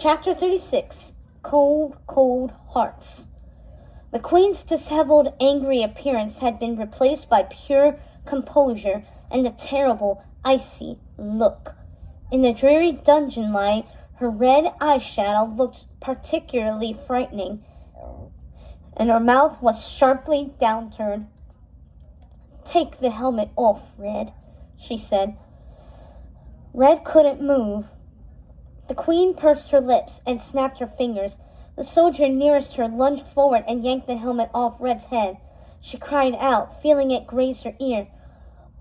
Chapter 36, Cold, Cold Hearts. The Queen's disheveled, angry appearance had been replaced by pure composure and a terrible, icy look. In the dreary dungeon light, her red eyeshadow looked particularly frightening, and her mouth was sharply downturned. "Take the helmet off, Red," she said. Red couldn't move. The Queen pursed her lips and snapped her fingers. The soldier nearest her lunged forward and yanked the helmet off Red's head. She cried out, feeling it graze her ear.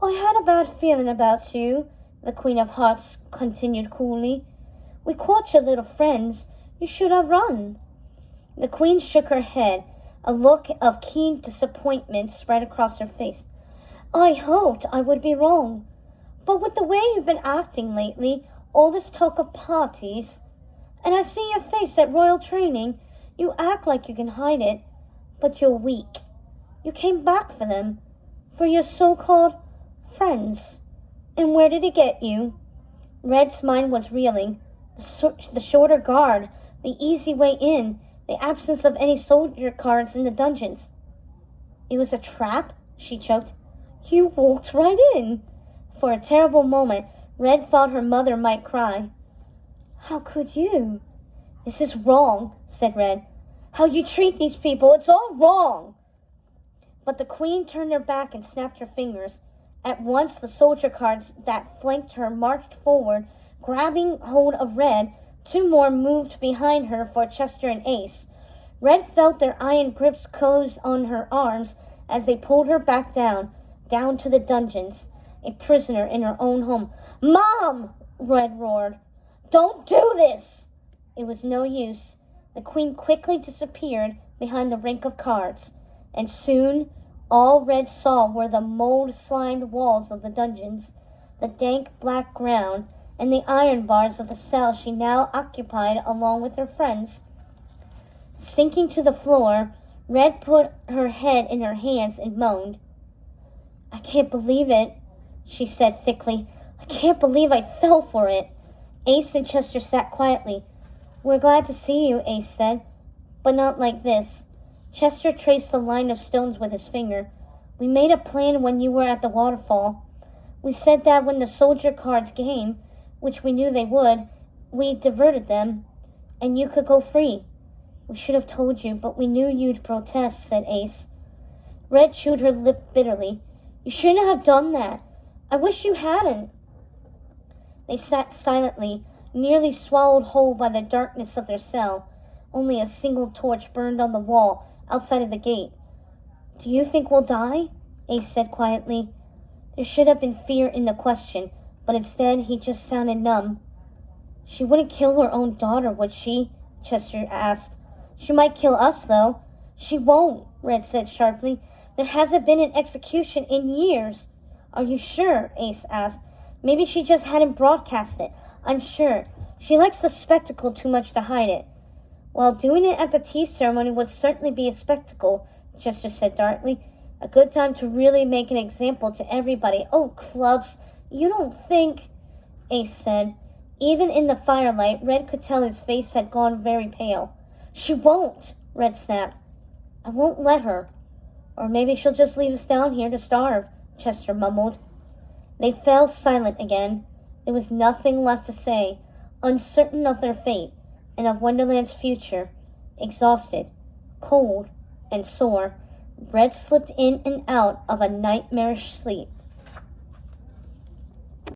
"I had a bad feeling about you," the Queen of Hearts continued coolly. "We caught your little friends. You should have run." The Queen shook her head. A look of keen disappointment spread across her face. "I hoped I would be wrong. But with the way you've been acting lately, all this talk of parties, and I see your face at royal training, you act like you can hide it, but you're weak. You came back for them, for your so-called friends. And where did it get you?" Red's mind was reeling. The shorter guard, the easy way in, the absence of any soldier cards in the dungeons. "It was a trap?" she choked. "You walked right in." For a terrible moment, Red thought her mother might cry. "How could you?" "This is wrong," said Red. "How you treat these people, it's all wrong." But the Queen turned her back and snapped her fingers. At once the soldier cards that flanked her marched forward, grabbing hold of Red. Two more moved behind her for Chester and Ace. Red felt their iron grips close on her arms as they pulled her back down to the dungeons, a prisoner in her own home. "Mom!" Red roared. "Don't do this!" It was no use. The Queen quickly disappeared behind the rink of cards, and soon all Red saw were the mold-slimed walls of the dungeons, the dank black ground, and the iron bars of the cell she now occupied along with her friends. Sinking to the floor, Red put her head in her hands and moaned. "I can't believe it," she said thickly. "I can't believe I fell for it." Ace and Chester sat quietly. "We're glad to see you," Ace said, "but not like this." Chester traced the line of stones with his finger. "We made a plan when you were at the waterfall. We said that when the soldier cards came, which we knew they would, we diverted them, and you could go free. We should have told you, but we knew you'd protest," said Ace. Red chewed her lip bitterly. "You shouldn't have done that. I wish you hadn't." They sat silently, nearly swallowed whole by the darkness of their cell. Only a single torch burned on the wall outside of the gate. "Do you think we'll die?" Ace said quietly. There should have been fear in the question, but instead he just sounded numb. "She wouldn't kill her own daughter, would she?" Chester asked. "She might kill us, though." "She won't," Red said sharply. "There hasn't been an execution in years." "Are you sure?" Ace asked. "Maybe she just hadn't broadcast it. I'm sure. She likes the spectacle too much to hide it." "Well, doing it at the tea ceremony would certainly be a spectacle," Chester said darkly. "A good time to really make an example to everybody." "Oh, clubs, you don't think—" Ace said. Even in the firelight, Red could tell his face had gone very pale. "She won't," Red snapped. "I won't let her. Or maybe she'll just leave us down here to starve," Chester mumbled. They fell silent again. There was nothing left to say, uncertain of their fate and of Wonderland's future. Exhausted, cold, and sore, Red slipped in and out of a nightmarish sleep.